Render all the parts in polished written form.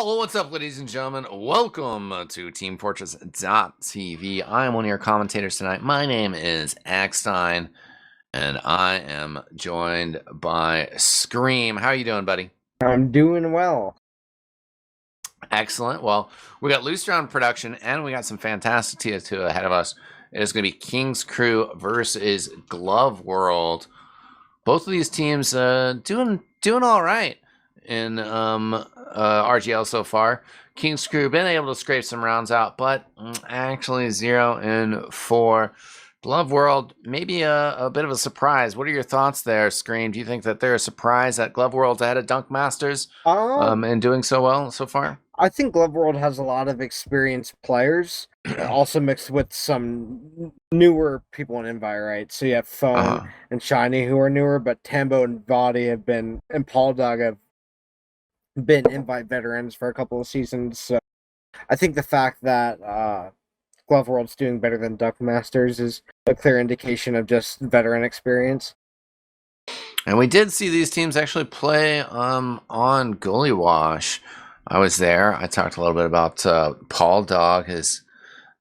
Well, what's up, ladies and gentlemen? Welcome to teamfortress.tv. I am one of your commentators tonight. My name is eXtine, and I am joined by Scream. How are you doing, buddy? I'm doing well. Excellent. Well, we got Loose Round production, and we got some fantastic TF2 ahead of us. It is going to be King's Crew versus Glove World. Both of these teams doing all right in RGL so far. King's Crew been able to scrape some rounds out, but actually 0-4. Glove World, maybe a bit of a surprise. What are your thoughts there, Scream? Do you think that they're a surprise that Glove World's ahead of Dunk Masters and doing so well so far? I think Glove World has a lot of experienced players, also mixed with some newer people in Invite, right? So you have Phone and Shiny who are newer, but Tambo and Vadi have been, and Paul Dog have been Invite veterans for a couple of seasons. So I think the fact that Glove World's doing better than Duck Masters is a clear indication of just veteran experience. And we did see these teams actually play on Goalie Wash. I was there. I talked a little bit about Paul Dog, his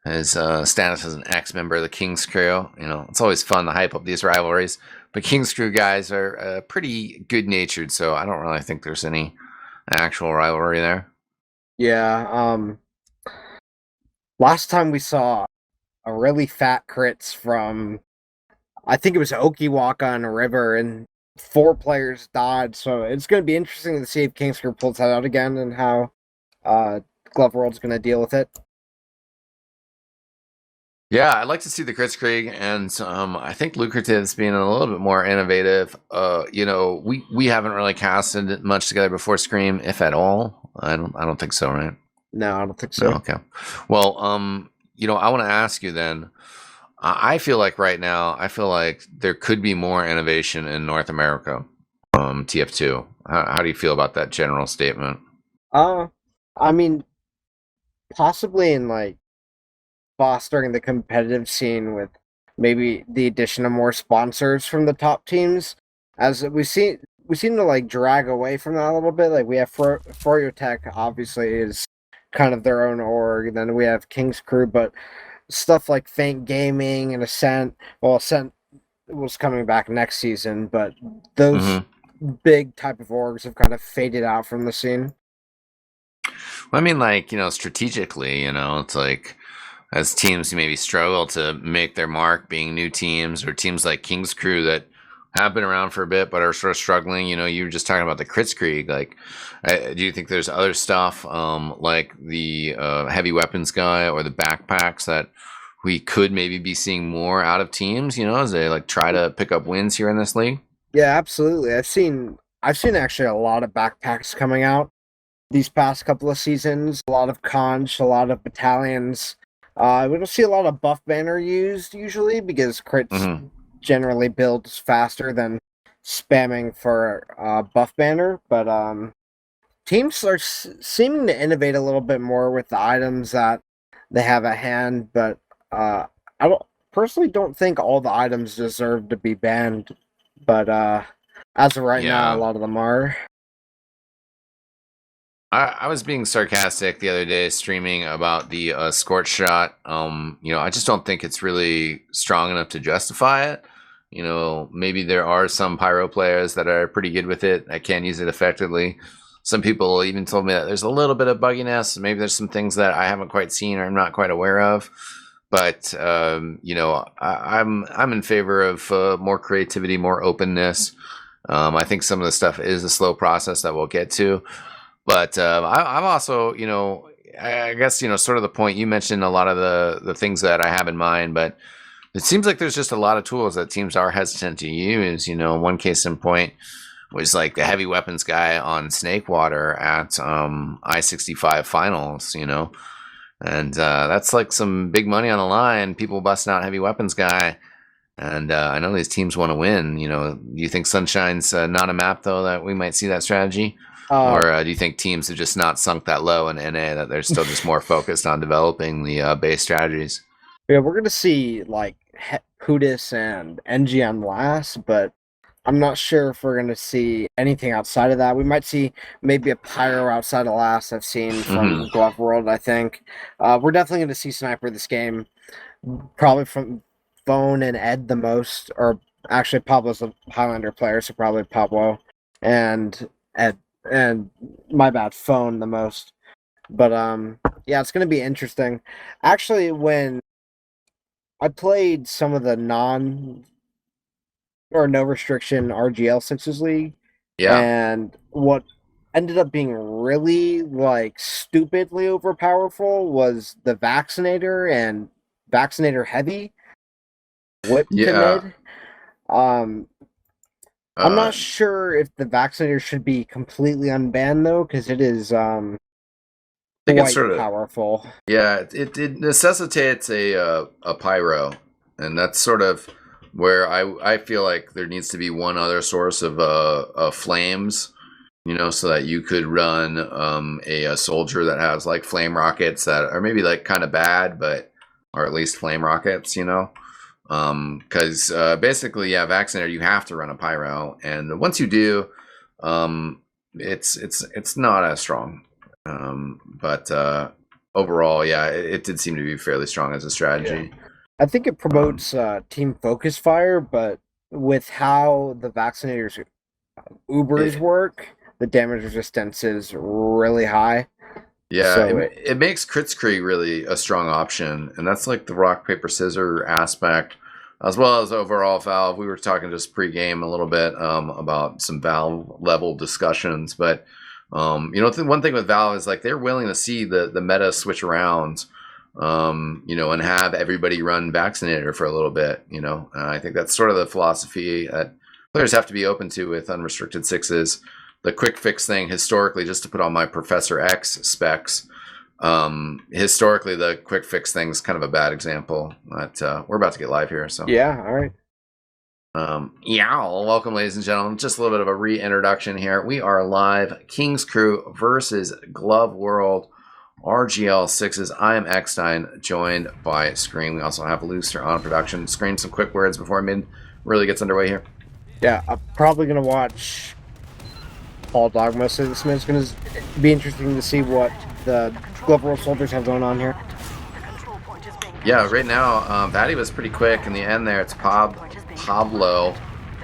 status as an ex-member of the King's Crew. You know, it's always fun to hype up these rivalries. But King's Crew guys are pretty good-natured, so I don't really think there's any actual rivalry there. Yeah. Last time we saw a really fat crits from, I think it was Okiwaka on a river, and 4 players died. So it's going to be interesting to see if King's Crew pulls that out again and how Glove World's going to deal with it. Yeah, I'd like to see the Kritzkrieg, and I think Lucrative's being a little bit more innovative. You know, we haven't really casted much together before Scream, if at all. I don't think so, right? No, I don't think so. No, okay. Well, you know, I want to ask you then. I feel like right now, there could be more innovation in North America, TF2. How do you feel about that general statement? I mean, possibly in like fostering the competitive scene with maybe the addition of more sponsors from the top teams, as we seem to like drag away from that a little bit. Like we have Froyo Tech, obviously is kind of their own org, and then we have King's Crew, but stuff like Faint Gaming and Ascent. Well, Ascent was coming back next season, but those big type of orgs have kind of faded out from the scene. Well, I mean, like, you know, strategically, you know, it's like as teams maybe struggle to make their mark being new teams, or teams like King's Crew that have been around for a bit but are sort of struggling. You know, you were just talking about the Kritzkrieg. Like, do you think there's other stuff like the heavy weapons guy or the backpacks that we could maybe be seeing more out of teams, you know, as they like try to pick up wins here in this league? Yeah, absolutely. I've seen actually a lot of backpacks coming out these past couple of seasons. A lot of conch, a lot of battalions. We don't see a lot of buff banner used usually because crits generally builds faster than spamming for buff banner. But teams are seeming to innovate a little bit more with the items that they have at hand. But I don't think all the items deserve to be banned. But as of right now, a lot of them are. I was being sarcastic the other day streaming about the Scorch Shot. You know, I just don't think it's really strong enough to justify it. You know, maybe there are some Pyro players that are pretty good with it. I can't use it effectively. Some people even told me that there's a little bit of bugginess. Maybe there's some things that I haven't quite seen or I'm not quite aware of. But you know, I'm in favor of more creativity, more openness. I think some of the stuff is a slow process that we'll get to. But I'm also, you know, I guess, you know, sort of the point you mentioned a lot of the things that I have in mind, but it seems like there's just a lot of tools that teams are hesitant to use. You know, one case in point was like the heavy weapons guy on Snakewater at I-65 finals, you know, and that's like some big money on the line, people busting out heavy weapons guy. And I know these teams want to win. You know, do you think Sunshine's not a map, though, that we might see that strategy? Or do you think teams have just not sunk that low in NA, that they're still just more focused on developing the base strategies? Yeah, we're going to see like Pudis and NG on last, but I'm not sure if we're going to see anything outside of that. We might see maybe a pyro outside of last I've seen Hmm. from Glove World, I think. We're definitely going to see Sniper this game, probably from Phone and Ed the most, or actually Pablo's a Highlander player, so probably Pablo and Ed, and my bad, Phone the most. But yeah, it's going to be interesting. Actually, when I played some of the non or no restriction RGL Sixes League, Yeah. and what ended up being really like stupidly overpowerful was the Vaccinator and Vaccinator Heavy whip to Yeah. mid. Um, I'm Uh, not sure if the Vaccinator should be completely unbanned though, because it is I think it's quite sort of, powerful. yeah, it necessitates a pyro, and that's sort of where I feel like there needs to be one other source of flames, you know, so that you could run a soldier that has like flame rockets that are maybe like kind of bad, but or at least flame rockets, you know. Because basically, yeah, vaccinator, you have to run a pyro, and once you do, it's not as strong. But overall, yeah, it did seem to be fairly strong as a strategy. I think it Um, promotes team focus fire, but with how the Vaccinator's Ubers it, work, the damage resistance is really high. yeah, So it makes Kritzkrieg really a strong option, and that's like the rock paper scissor aspect, as well as overall Valve. We were talking just pre-game a little bit about some Valve level discussions, but you know, one thing with Valve is like they're willing to see the meta switch around, you know, and have everybody run Vaccinator for a little bit. You know, I think that's sort of the philosophy that players have to be open to with unrestricted sixes. The quick fix thing historically, just to put on my Professor X specs, historically the quick fix thing's kind of a bad example. But we're about to get live here, so yeah, all right. yeah, welcome, ladies and gentlemen. Just a little bit of a reintroduction here. We are live. King's Crew versus Glove World. RGL sixes. I am eXtine, joined by Scream. We also have Looster on production. Scream, some quick words before mid really gets underway here. Yeah, I'm probably gonna watch Paul Dog most of this minute. It's gonna be interesting to see what the Glove World soldiers have going on here. Yeah, right now, Vatty was pretty quick in the end there. It's Pablo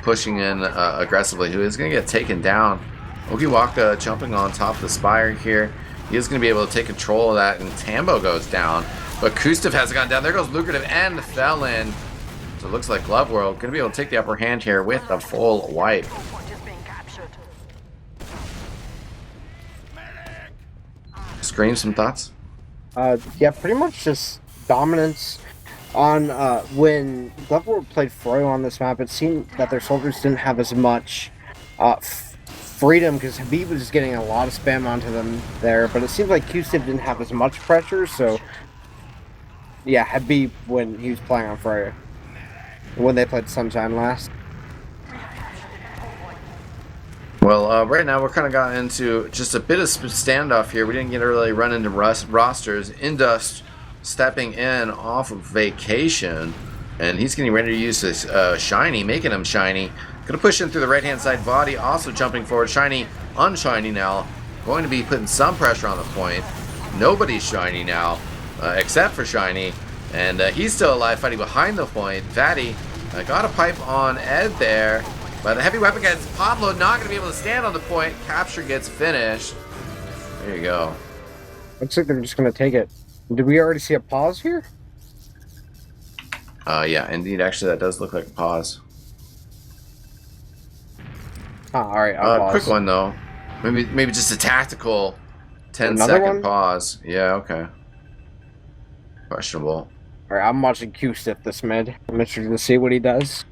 pushing in aggressively, who is going to get taken down. Okiwaka jumping on top of the spire here. He is going to be able to take control of that, and Tambo goes down. But Kustev hasn't gone down. There goes Lucrative and fell in. So it looks like Glove World going to be able to take the upper hand here with a full wipe. Scream, some thoughts? Yeah, pretty much just dominance on when Glove World played Froyo on this map. It seemed that their soldiers didn't have as much freedom because Habib was getting a lot of spam onto them there, but it seems like Kustev didn't have as much pressure. So yeah, Habib when he was playing on Froyo when they played Sunshine last. Well, right now we're kind of gotten into just a bit of standoff here. We didn't get to really run into rosters. Indust stepping in off of vacation, and he's getting ready to use his shiny, making him shiny. Going to push in through the right-hand side body, also jumping forward. Shiny, unshiny now. Going to be putting some pressure on the point. Nobody's shiny now, except for Shiny, and he's still alive, fighting behind the point. Vatty got a pipe on Ed there. But the heavy weapon gets Pablo, not going to be able to stand on the point. Capture gets finished. There you go. Looks like they're just going to take it. Did we already see a pause here? Yeah, indeed. Actually, that does look like a pause. Oh, all right, I'll pause. Quick one though. Maybe just a tactical 10-second one? pause. Yeah, okay. Questionable. All right, I'm watching Kustev this mid. I'm interested to see what he does.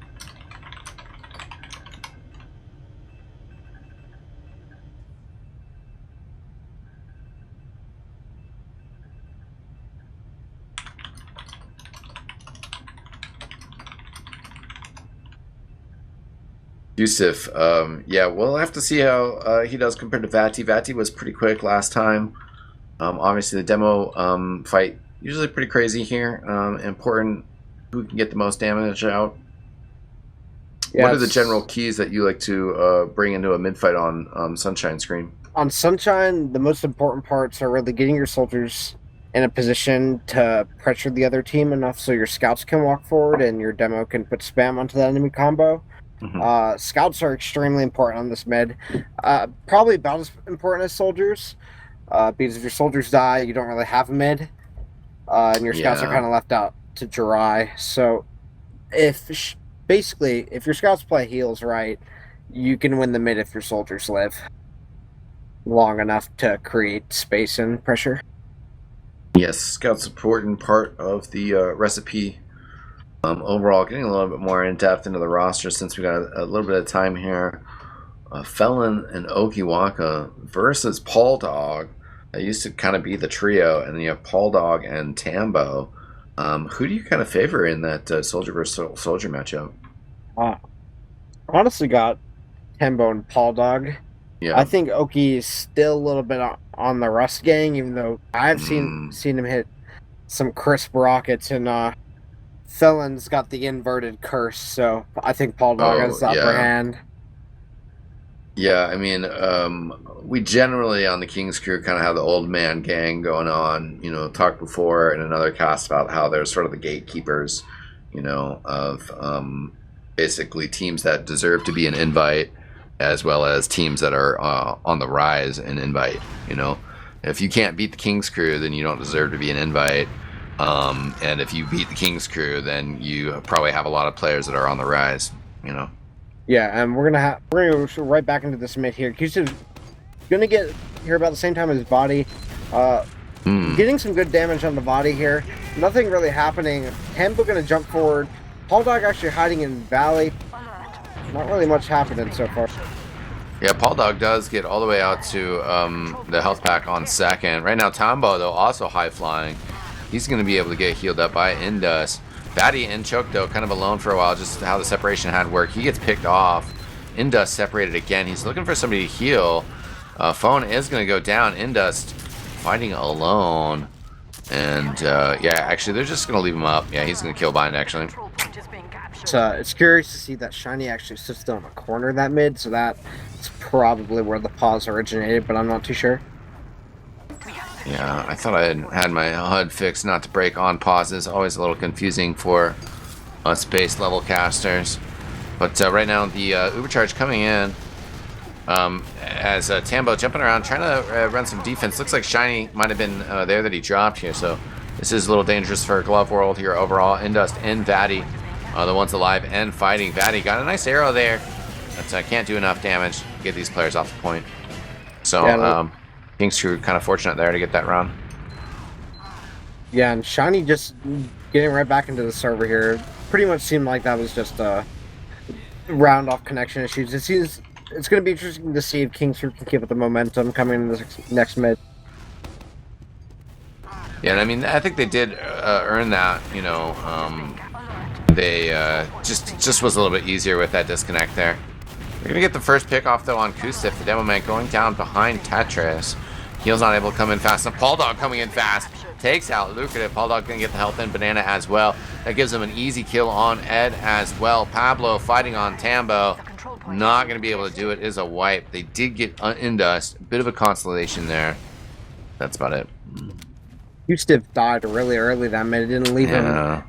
Yusuf, yeah, we'll have to see how he does compared to Vati. Vati was pretty quick last time. Obviously, the demo fight usually pretty crazy here. Important who can get the most damage out. What Yeah, are the general it's, keys that you like to bring into a mid fight on Sunshine Screen? on Sunshine, the most important parts are really getting your soldiers in a position to pressure the other team enough so your scouts can walk forward and your demo can put spam onto the enemy combo. Hmm. Scouts are extremely important on this mid. Probably about as important as soldiers. Because if your soldiers die, you don't really have a mid, and your scouts are Yeah. kind of left out to dry. So if basically if your scouts play heals right, you can win the mid if your soldiers live long enough to create space and pressure. Yes, scout's important part of the recipe. Overall, getting a little bit more in depth into the roster since we got a little bit of time here. Felon and Okiwaka versus Paul Dog. That used to kind of be the trio, and then you have Paul Dog and Tambo. Who do you kind of favor in that soldier versus soldier matchup? Uh, Honestly, got Tembo and Paul Dog. I Yeah. think Oki is still a little bit on the rust gang, even though I've Mm, seen him hit some crisp rockets, and Felon's got the inverted curse, so I think Paul Dog has oh, the upper yeah. hand. Yeah, I mean, we generally on the King's Crew kind of have the old man gang going on. Talked before in another cast about how they're sort of the gatekeepers, of basically teams that deserve to be an invite, as well as teams that are on the rise in invite. If you can't beat the King's Crew, then you don't deserve to be an invite. And if you beat the King's Crew, then you probably have a lot of players that are on the rise. You know. Yeah, and we're gonna go right back into this mid here. Houston's gonna get here about the same time as his body. Uh, Hmm. Getting some good damage on the body here. Nothing really happening. Tempo gonna jump forward. Paul Dog actually hiding in Valley. Not really much happening so far. Yeah, Paul Dog does get all the way out to the health pack on second. Right now, Tombo, though, also high flying. He's going to be able to get healed up by Indus. Batty and Choke, though, kind of alone for a while, just how the separation had worked. He gets picked off. Indus separated again. He's looking for somebody to heal. Phone is going to go down. Indus fighting alone. And, yeah, actually, they're just going to leave him up. Yeah, he's going to kill Bind, actually. It's curious to see that Shiny actually sits down a corner of that mid, so that's probably where the pause originated, but I'm not too sure. Yeah, I thought I had my HUD fixed not to break on pauses. Always a little confusing for us base level casters. But right now, the Ubercharge coming in as Tambo jumping around, trying to run some defense. Looks like Shiny might have been there that he dropped here, so this is a little dangerous for Glove World here overall. Indust and Vatty, the ones alive and fighting. Vatty got a nice arrow there, but can't do enough damage to get these players off the point. So, Yeah, King's Crew kind of fortunate there to get that round. yeah, and Shiny just getting right back into the server here. Pretty much seemed like that was just a round off connection issues. It's going to be interesting to see if King's Crew can keep up the momentum coming in this next mid. Yeah, and I mean, I think they did earn that. They just was a little bit easier with that disconnect there. We're gonna get the first pick off though on Kustif, the demo man going down behind Tetris. Heel's not able to come in fast enough. Paul Dog coming in fast, takes out Lucrative. Paul Dog gonna get the health in Banana as well. That gives him an easy kill on Ed as well. Pablo fighting on Tambo, not gonna be able to do it. Is a wipe. They did get Indust, a bit of a consolation there. That's about it. Houston died really early that mid. It didn't leave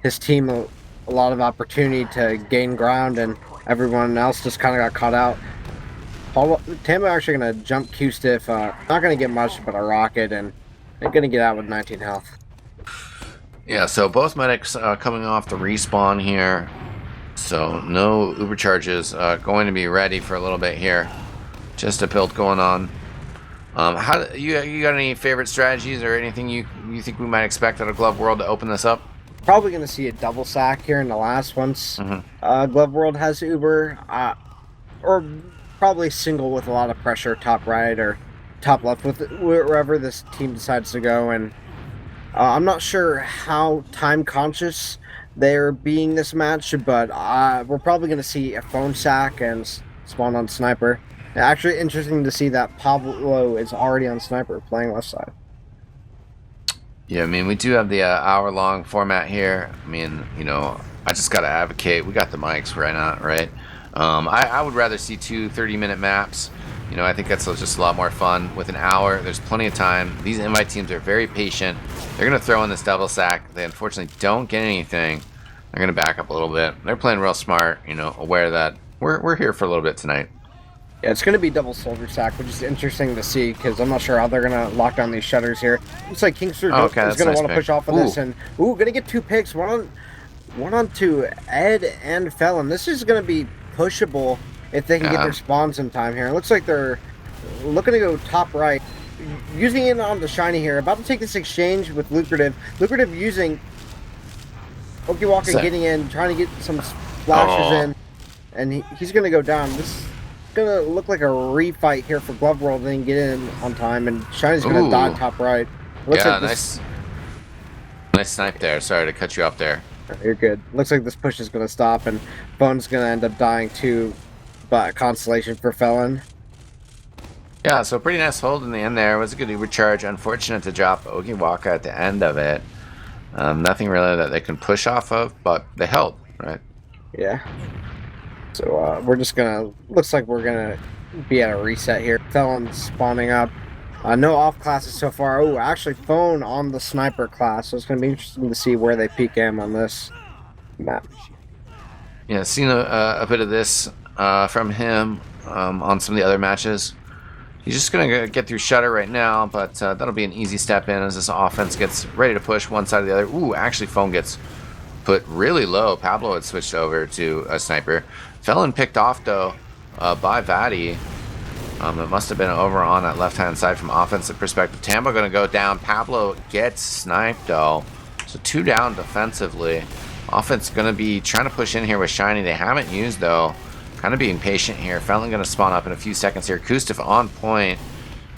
his team a lot of opportunity to gain ground, and everyone else just kind of got caught out. Tambo actually going to jump Q-Stiff. Not going to get much but a rocket, and they're going to get out with 19 health. Yeah, so both medics coming off the respawn here. So no Uber charges going to be ready for a little bit here. Just a build going on. How you got any favorite strategies or anything you think we might expect out of Glove World to open this up? Probably going to see a double sack here in the last once Glove World has Uber, or probably single with a lot of pressure, top right or top left, with wherever this team decides to go. And I'm not sure how time conscious they're being this match, but we're probably going to see a phone sack and spawn on sniper. Actually, interesting to see that Pablo is already on sniper playing left side. Yeah, I mean, we do have the hour-long format here. I mean, I just got to advocate. We got the mics, why not, right? I would rather see 2 30-minute maps. You know, I think that's just a lot more fun. With an hour, there's plenty of time. These invite teams are very patient. They're going to throw in this double sack. They unfortunately don't get anything. They're going to back up a little bit. They're playing real smart, you know, aware that we're here for a little bit tonight. Yeah, it's going to be double soldier sack, which is interesting to see because I'm not sure how they're going to lock down these shutters here. Looks like Kingster is going to want to push off of this, and going to get 2 picks. One on to Ed and Felon. This is going to be pushable if they can get their spawns in time here. It looks like they're looking to go top right, using it on the shiny here. About to take this exchange with Lucrative. Lucrative using Okiwaka getting in, trying to get some splashes in, and he's going to go down. This is going to look like a refight here for Glove World, and then get in on time, and Shiny's going to die top right. Looks like nice snipe there. Sorry to cut you off there. You're good. Looks like this push is going to stop, and Bone's going to end up dying too, but consolation for Felon. Yeah, so pretty nice hold in the end there. It was a good Uber charge. Unfortunate to drop Okiwaka at the end of it. Nothing really that they can push off of, but they held, right? Yeah. So we're just going to... Looks like we're going to be at a reset here. Felon's spawning up. No off classes so far. Oh, actually phone on the sniper class. So it's going to be interesting to see where they peak him on this map. Yeah, seen a bit of this from him on some of the other matches. He's just going to get through Shutter right now, but that'll be an easy step in as this offense gets ready to push one side or the other. Ooh, actually phone gets put really low. Pablo had switched over to a sniper. Felon picked off, though, by Vadi. It must have been over on that left-hand side from offensive perspective. Tambo going to go down. Pablo gets sniped, though. So 2 down defensively. Offense going to be trying to push in here with Shiny. They haven't used, though. Kind of being patient here. Felon going to spawn up in a few seconds here. Kustaf on point.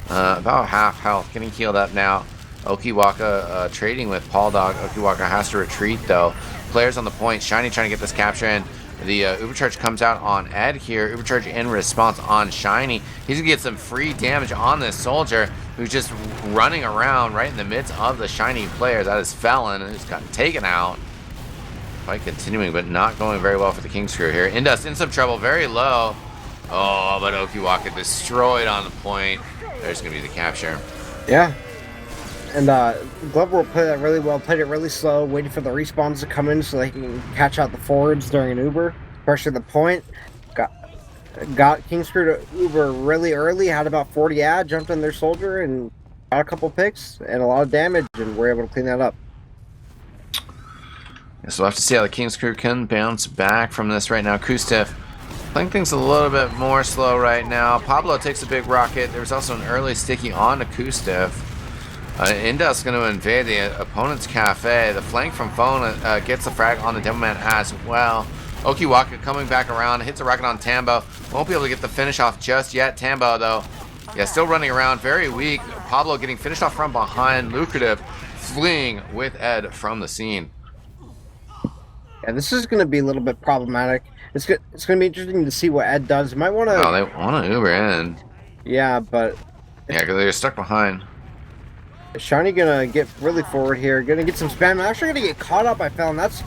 About half health. Getting healed up now. Okiwaka trading with Paul Dog. Okiwaka has to retreat, though. Players on the point. Shiny trying to get this capture in. The Ubercharge comes out on Ed here. Ubercharge in response on Shiny. He's going to get some free damage on this soldier who's just running around right in the midst of the Shiny players. That is Felon, who's gotten taken out. Fight continuing, but not going very well for the King Screw here. Indus in some trouble, very low. Oh, but Okiwaka destroyed on the point. There's going to be the capture. Yeah. And Glover played that really well, played it really slow, waiting for the respawns to come in so they can catch out the forwards during an Uber. Pressure the point. Got King Screw to Uber really early, had about 40 ad, jumped in their soldier, and got a couple picks and a lot of damage, and we're able to clean that up. So we'll have to see how the King's Crew can bounce back from this right now. Kustaf playing things a little bit more slow right now. Pablo takes a big rocket. There was also an early sticky on to Kustaf. Indus going to invade the opponent's cafe. The flank from Phone gets the frag on the demo man as well. Okiwaka coming back around, hits a rocket on Tambo. Won't be able to get the finish off just yet. Tambo, though, yeah, still running around, very weak. Pablo getting finished off from behind. Lucrative fleeing with Ed from the scene. Yeah, this is going to be a little bit problematic. It's going to be interesting to see what Ed does. You might want to... Oh, they want to Uber in. Yeah, but... Yeah, because they're stuck behind. Shiny going to get really forward here. Going to get some spam. Actually going to get caught up by Felon. That's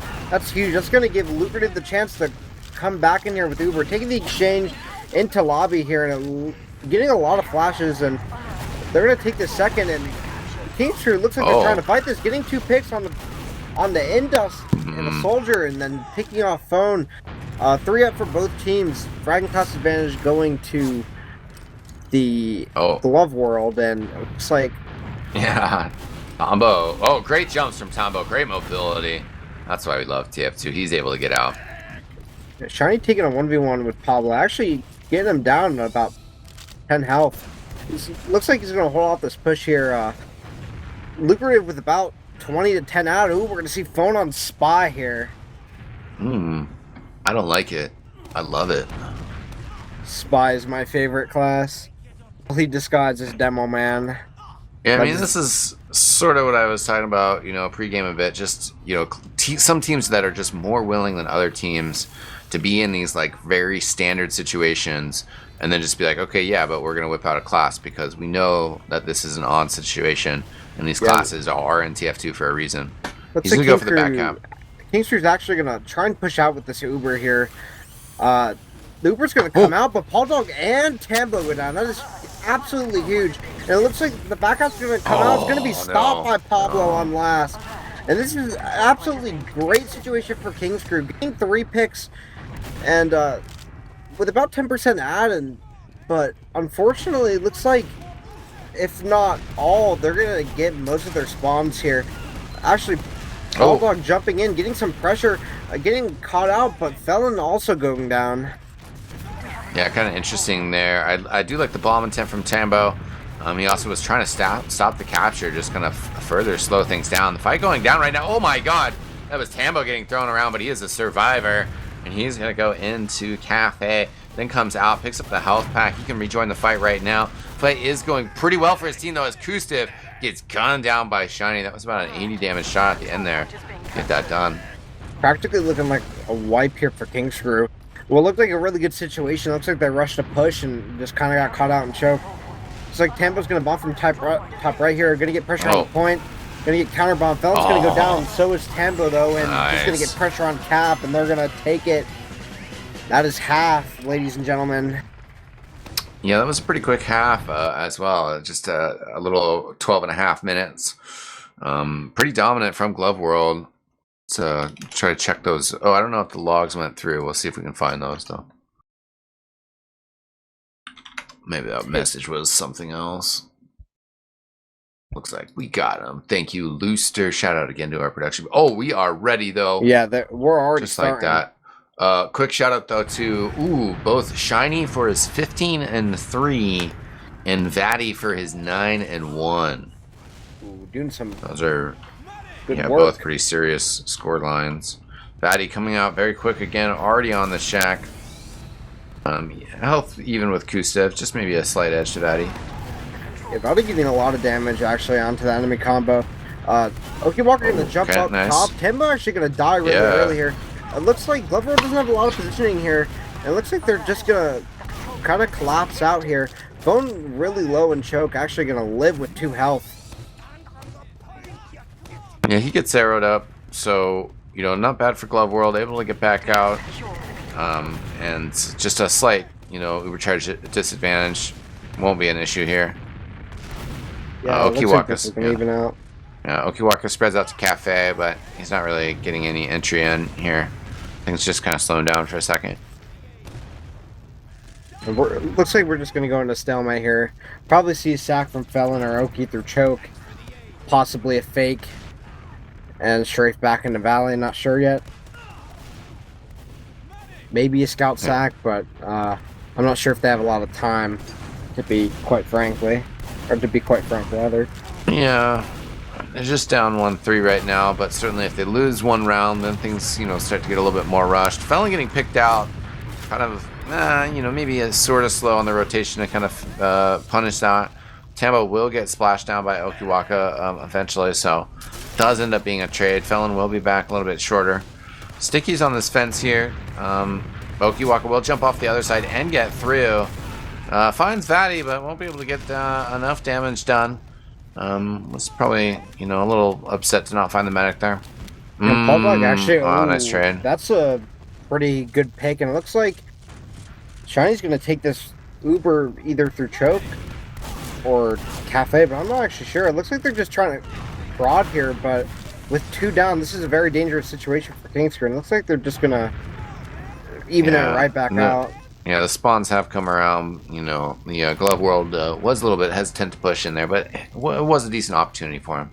huge. That's going to give Lucrative the chance to come back in here with Uber. Taking the exchange into lobby here and getting a lot of flashes. And they're going to take the second. And King's Crew looks like they're trying to fight this. Getting 2 picks on the Indus and the soldier, and then picking off Phone. 3 up for both teams. Frag and toss advantage going to the Glove World, and it looks like... Yeah, Tombo. Oh, great jumps from Tombo. Great mobility. That's why we love TF2. He's able to get out. Shiny taking a 1v1 with Pablo. Actually getting him down to about 10 health. Looks like he's going to hold off this push here. Lucrative with about 20 to 10 out. Ooh, we're going to see Phone on Spy here. I don't like it. I love it. Spy is my favorite class. He disguises Demo Man. Yeah, I mean, this is sort of what I was talking about, you know, pre-game a bit. Just, you know, some teams that are just more willing than other teams to be in these, like, very standard situations and then just be like, okay, yeah, but we're going to whip out a class because we know that this is an on situation and these classes are in TF2 for a reason. He's going to go for the back cap. Kingstrew's actually going to try and push out with this Uber here. The Uber's going to come out, but Paul Dog and Tambo go down. That is absolutely huge. And it looks like the back half's going to come out. It's going to be stopped by Pablo on last. And this is an absolutely great situation for King's Crew. Getting 3 picks and with about 10% added. But unfortunately, it looks like, if not all, they're going to get most of their spawns here. Actually, Paul Dog jumping in, getting some pressure, getting caught out, but Felon also going down. Yeah, kind of interesting there. I do like the bomb intent from Tambo. He also was trying to stop the capture, just kind of further slow things down. The fight going down right now. Oh my god, that was Tambo getting thrown around, but he is a survivor, and he's gonna go into Cafe. Then comes out, picks up the health pack. He can rejoin the fight right now. Fight is going pretty well for his team though, as Kustev gets gunned down by Shiny. That was about an 80 damage shot at the end there. Get that done. Practically looking like a wipe here for King's Crew. Well, it looked like a really good situation. Looks like they rushed a push and just kind of got caught out and choked. It's like Tambo's going to bomb from top right here. Going to get pressure on the point. Going to get counter bomb. Felon's going to go down. So is Tambo, though. And he's going to get pressure on Cap, and they're going to take it. That is half, ladies and gentlemen. Yeah, that was a pretty quick half as well. Just a little 12.5 minutes. Pretty dominant from Glove World. To try to check those. Oh, I don't know if the logs went through. We'll see if we can find those though. Maybe that message was something else. Looks like we got them. Thank you, Looster. Shout out again to our production. Oh, we are ready though. Yeah, we're already just starting. Like that. Quick shout out though to both Shiny for his 15-3 and Vatty for his 9-1. Doing some. Those are. Good work. Both pretty serious score lines. Vatty coming out very quick again, already on the shack. Health even with Kustev, just maybe a slight edge to Vatty. Yeah, Vatty getting a lot of damage actually onto the enemy combo. Okiwalker gonna jump up top. Tembo actually gonna die really early here. It looks like Glove World doesn't have a lot of positioning here. It looks like they're just gonna kind of collapse out here. Bone really low and choke, actually gonna live with 2 health. Yeah, he gets arrowed up, so, you know, not bad for Glove World, able to get back out, and just a slight, you know, overcharge disadvantage won't be an issue here. Yeah, Okiwaka Okiwaka spreads out to Cafe, but he's not really getting any entry in here. Things just kind of slowing down for a second. Looks like we're just going to go into stalemate here. Probably see a sack from Felon or Oki through choke, possibly a fake. And strafe back in the valley, not sure yet. Maybe a scout sack, but I'm not sure if they have a lot of time, to be quite frank, rather. Yeah, they're just down 1-3 right now, but certainly if they lose one round, then things, you know, start to get a little bit more rushed. Felon getting picked out, kind of, you know, maybe a sort of slow on the rotation to kind of punish that. Tambo will get splashed down by Okiwaka eventually, so does end up being a trade. Felon will be back a little bit shorter. Sticky's on this fence here. Okiwaka will jump off the other side and get through. Finds Vatty, but won't be able to get enough damage done. Was probably, you know, a little upset to not find the medic there. Actually, nice trade. That's a pretty good pick, and it looks like Shiny's going to take this Uber either through choke or Cafe, but I'm not actually sure. It looks like they're just trying to prod here, but with 2 down, this is a very dangerous situation for King's Crew. It looks like they're just going to even it right back out. Yeah, the spawns have come around. You know, the Glove World was a little bit hesitant to push in there, but it was a decent opportunity for him.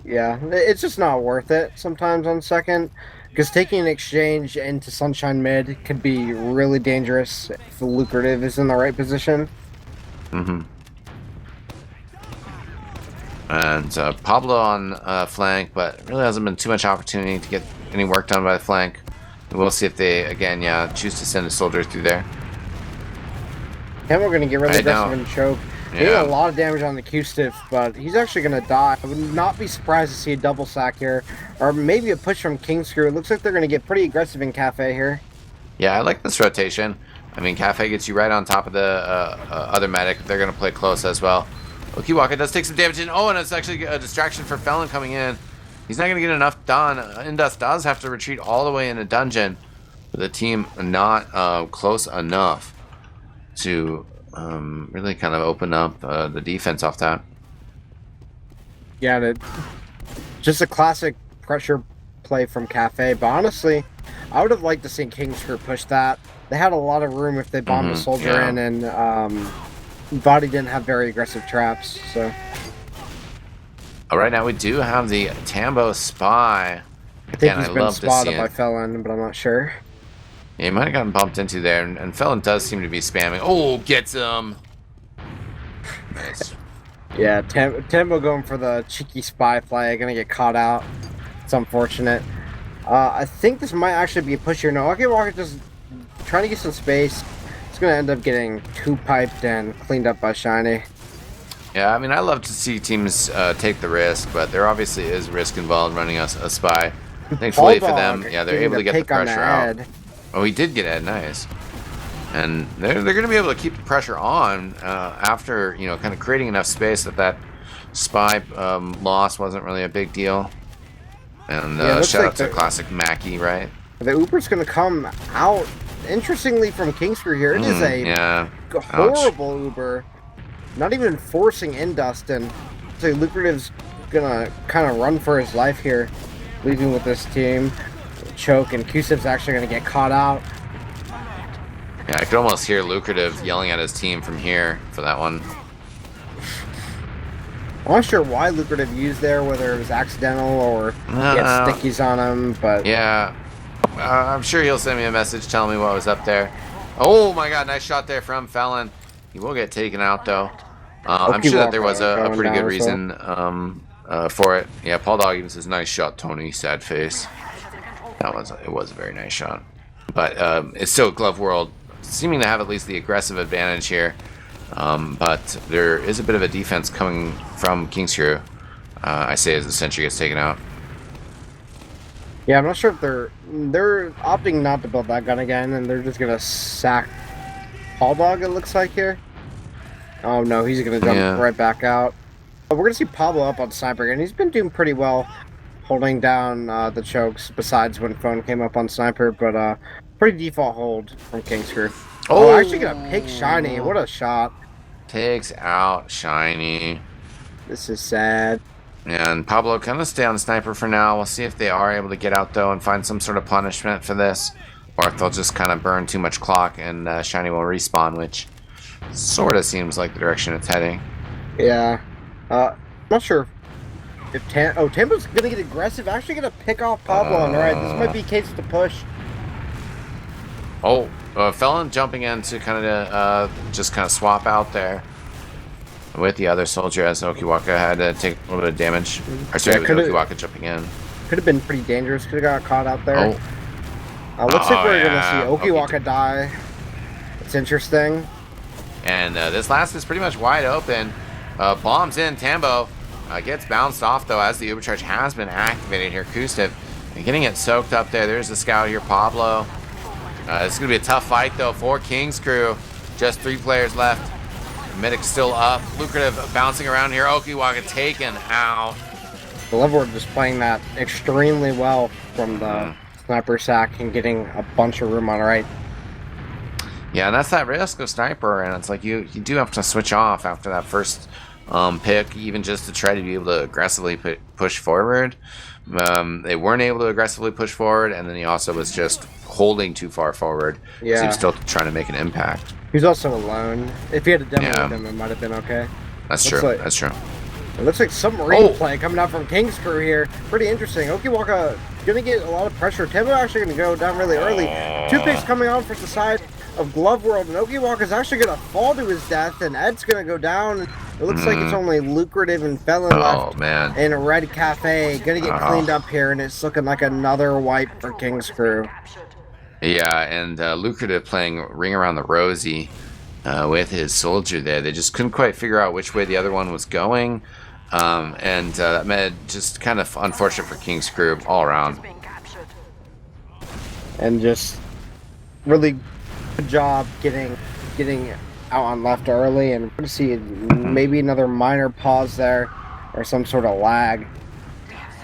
Yeah, it's just not worth it sometimes on second, because taking an exchange into Sunshine mid could be really dangerous if the lucrative is in the right position. Mm-hmm. And Pablo on flank, but really hasn't been too much opportunity to get any work done by the flank. We'll see if they, again, choose to send a soldier through there. And we're going to get really aggressive and choke. He did a lot of damage on the Q-Stiff, but he's actually going to die. I would not be surprised to see a double sack here, or maybe a push from King's Crew. It looks like they're going to get pretty aggressive in Cafe here. Yeah, I like this rotation. I mean, Cafe gets you right on top of the other medic. They're going to play close as well. Okiwaka does take some damage in. Oh, and it's actually a distraction for Felon coming in. He's not going to get enough done. Indus does have to retreat all the way in a dungeon. The team not close enough to really kind of open up the defense off that. Yeah, just a classic pressure play from Cafe. But honestly, I would have liked to see King's Crew push that. They had a lot of room if they bombed the soldier in, and Body didn't have very aggressive traps. So right now we do have the Tambo Spy. I think he's been spotted by Felon, but I'm not sure. Yeah, he might have gotten bumped into there, and Felon does seem to be spamming. Oh, gets him! Nice. Yeah, Tambo going for the cheeky spy play, gonna get caught out. It's unfortunate. I think this might actually be a push here. No, Walker just trying to get some space. It's gonna end up getting two-piped and cleaned up by Shiny. Yeah, I mean, I love to see teams take the risk, but there obviously is risk involved running a spy. Thankfully for them, yeah, they're able to get the pressure out. Oh, he did get Ed, nice. And they're going to be able to keep the pressure on after, you know, kind of creating enough space that spy loss wasn't really a big deal. And shout out to classic Mackie, right? The Uber's going to come out, interestingly, from King's Crew here. It is a horrible Uber. Not even forcing in Dustin. So Lucrative's going to kind of run for his life here, leaving with this team. Choke, and Kusev's actually going to get caught out. Yeah, I could almost hear Lucrative yelling at his team from here for that one. I'm not sure why Lucrative used there, whether it was accidental or he had stickies on him, but... Yeah, I'm sure he'll send me a message telling me what was up there. Oh my god, nice shot there from Felon. He will get taken out, though. I'm sure that there was a pretty good reason for it. Yeah, Paul Dog even says, nice shot, Tony, sad face. It was a very nice shot. But it's still Glove World seeming to have at least the aggressive advantage here. But there is a bit of a defense coming from King's Crew, I say, as the sentry gets taken out. Yeah, I'm not sure if they're opting not to build that gun again, and they're just gonna sack Paul Dog, it looks like here. Oh no, he's gonna jump right back out. But we're gonna see Pablo up on Sniper, and he's been doing pretty well holding down the chokes, besides when Phone came up on Sniper, but pretty default hold from King's Crew. Oh, actually gonna pick Shiny. What a shot. Takes out Shiny. This is sad. And Pablo kind of stay on Sniper for now. We'll see if they are able to get out, though, and find some sort of punishment for this. Or if they'll just kind of burn too much clock and Shiny will respawn, which sort of seems like the direction it's heading. Yeah. Not sure if Tambo's gonna get aggressive. Actually gonna pick off Pablo on the right. This might be a case to push. Oh, Felon jumping in to kind of just kind of swap out there with the other soldier as Okiwaka had to take a little bit of damage. Or sorry, with Okiwaka jumping in. Could have been pretty dangerous. Could have got caught out there. Looks like we're gonna see Okiwaka die. It's interesting. And this last is pretty much wide open. Bombs in. Tambo gets bounced off, though, as the Ubercharge has been activated here. Kustev getting it soaked up there. There's the scout here, Pablo. This is going to be a tough fight, though, for King's Crew. Just 3 players left. Medic's still up. Lucrative bouncing around here. Okiwaka taken out. The Leverwood just playing that extremely well from the Sniper sack and getting a bunch of room on the right. Yeah, and that's that risk of Sniper, and it's like you do have to switch off after that first pick, even just to try to be able to aggressively push forward. They weren't able to aggressively push forward, and then he also was just holding too far forward. Yeah. So he was still trying to make an impact. He's also alone. If he had a demo with him, it might have been okay. That's true. That's true. It looks like some replay coming out from King's Crew here. Pretty interesting. Okiwaka gonna get a lot of pressure. Tempo actually gonna go down really early. 2 picks coming on for the side of Glove World, and Okiwaka's actually gonna fall to his death, and Ed's gonna go down. It looks like it's only Lucrative and Felon left. Man. In a Red Cafe. Gonna get cleaned up here, and it's looking like another wipe for King's Crew. Yeah, and Lucrative playing Ring Around the Rosie with his soldier there. They just couldn't quite figure out which way the other one was going. And that made just kind of unfortunate for King's Crew all around. And just really good job getting out on left early, and we're going to see maybe another minor pause there or some sort of lag.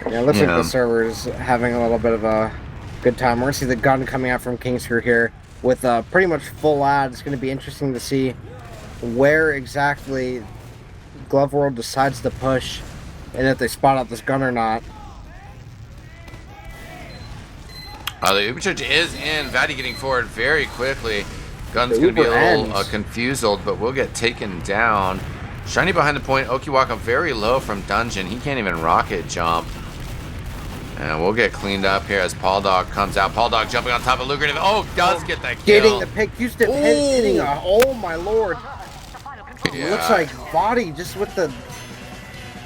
Yeah, it looks like the server's having a little bit of a Good time. We're going to see the gun coming out from King's Crew here with pretty much full ad. It's going to be interesting to see where exactly Glove World decides to push and if they spot out this gun or not. The Uber charge is in. Vadi getting forward very quickly. Gun's The going to be a Uber little ends. confused, but will get taken down. Shiny behind the point. Okiwaka very low from Dungeon. He can't even rocket jump. And we'll get cleaned up here as Paul Dog comes out. Paul Dog jumping on top of Lucrative. Oh, does get that kill. Getting the pick. Houston hitting a... Oh, my lord. Yeah. Looks like Vadi just with the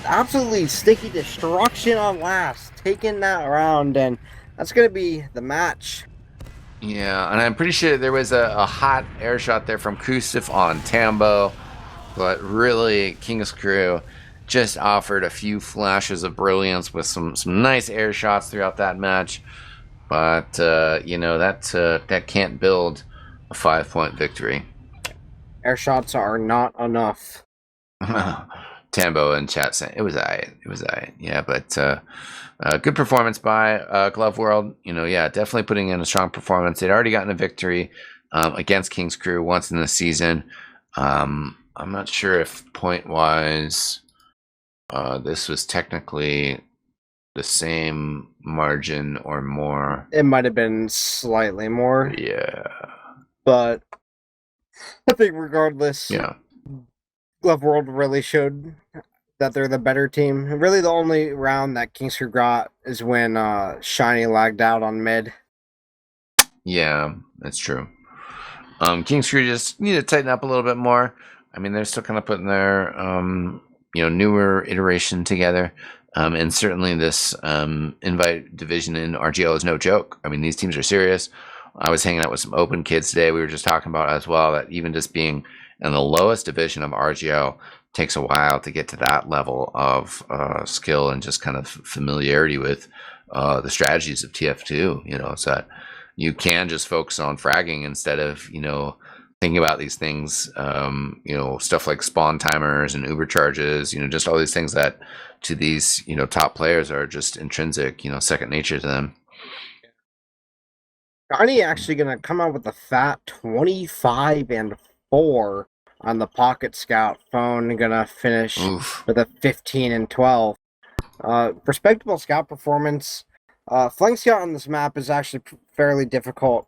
absolutely sticky destruction on last. Taking that round, and that's going to be the match. Yeah, and I'm pretty sure there was a hot air shot there from Kusif on Tambo. But really, King's Crew just offered a few flashes of brilliance with some nice air shots throughout that match. But, you know, that can't build a 5-point victory. Air shots are not enough. Tambo in chat saying it was alright. It was alright. Yeah, but good performance by Glove World. You know, yeah, definitely putting in a strong performance. They'd already gotten a victory against King's Crew once in the season. I'm not sure if point-wise this was technically the same margin or more. It might have been slightly more. Yeah. But I think regardless, Yeah. Glove World really showed that they're the better team. Really, the only round that King's Crew got is when Shiny lagged out on mid. Yeah, that's true. King's Crew just need to tighten up a little bit more. I mean, they're still kind of putting their newer iteration together. And certainly this invite division in RGL is no joke. I mean, these teams are serious. I was hanging out with some open kids today. We were just talking about as well that even just being in the lowest division of RGL takes a while to get to that level of skill and just kind of familiarity with the strategies of TF2. You know, so that you can just focus on fragging instead of, you know, thinking about these things, you know, stuff like spawn timers and Uber charges, you know, just all these things that to these, you know, top players are just intrinsic, you know, second nature to them. Shiny actually going to come out with a fat 25-4 on the Pocket Scout phone. Going to finish with a 15-12. Respectable scout performance. Flank scout on this map is actually fairly difficult,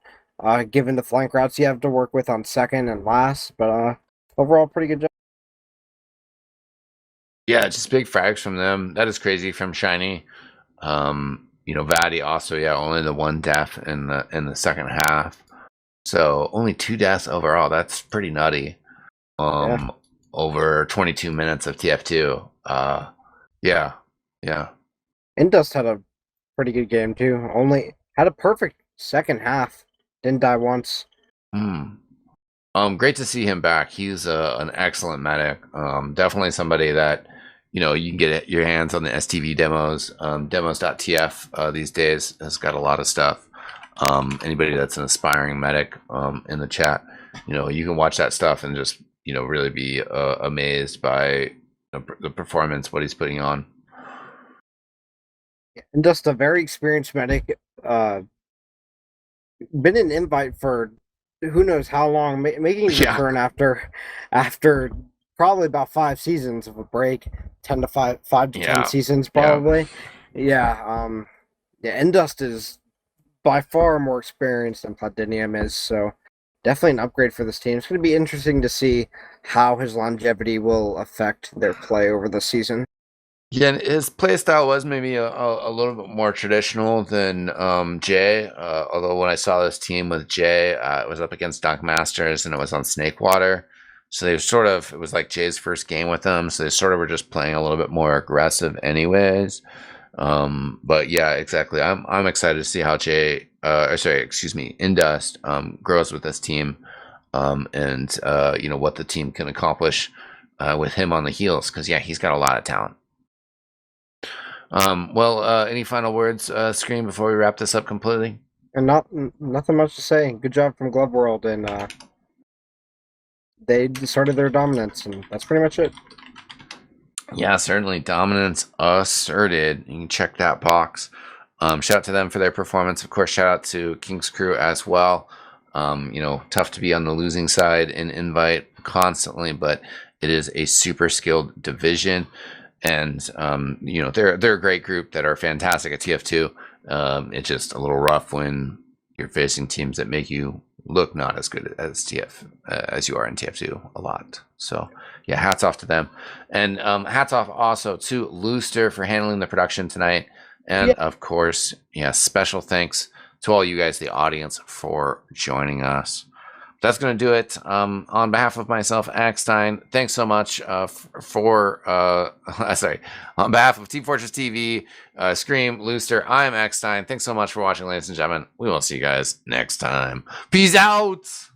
given the flank routes you have to work with on second and last. But overall, pretty good job. Yeah, just big frags from them. That is crazy from Shiny. You know, Vadi also, yeah, only the one death in the second half. So only 2 deaths overall. That's pretty nutty. Yeah. Over 22 minutes of TF2. Yeah. Indust had a pretty good game too. Only had a perfect second half. Didn't die once. Great to see him back. He's an excellent medic. Definitely somebody that, you know, you can get your hands on the STV demos. Demos.tf these days has got a lot of stuff. Anybody that's an aspiring medic in the chat, you know, you can watch that stuff and just, you know, really be amazed by the performance, what he's putting on. And just a very experienced medic. Been an invite for who knows how long, making his return after probably about 5 seasons of a break, 10 to 5 to 10 seasons probably. Yeah. Indust is by far more experienced than Platinum is, so definitely an upgrade for this team. It's going to be interesting to see how his longevity will affect their play over the season. Yeah, and his playstyle was maybe a little bit more traditional than Jay. Although when I saw this team with Jay, it was up against Dunk Masters and it was on Snakewater. So they sort of, it was like Jay's first game with them. So they sort of were just playing a little bit more aggressive anyways. But yeah, exactly. I'm excited to see how Indust grows with this team. And you know, what the team can accomplish with him on the heels. Because yeah, he's got a lot of talent. Any final words, Scream, before we wrap this up completely? And nothing much to say. Good job from Glove World, and they started their dominance, and that's pretty much it. Yeah, certainly dominance asserted. You can check that box. Shout out to them for their performance. Of course, shout out to King's Crew as well. Tough to be on the losing side in Invite constantly, but it is a super skilled division. And, they're a great group that are fantastic at TF2. It's just a little rough when you're facing teams that make you look not as good as as you are in TF2 a lot. So yeah, hats off to them, and hats off also to Looster for handling the production tonight, and of course, special thanks to all you guys, the audience, for joining us. That's going to do it. On behalf of myself, eXtine, thanks so much sorry, on behalf of Team Fortress TV, Scream, Looster, I'm eXtine. Thanks so much for watching, ladies and gentlemen. We will see you guys next time. Peace out!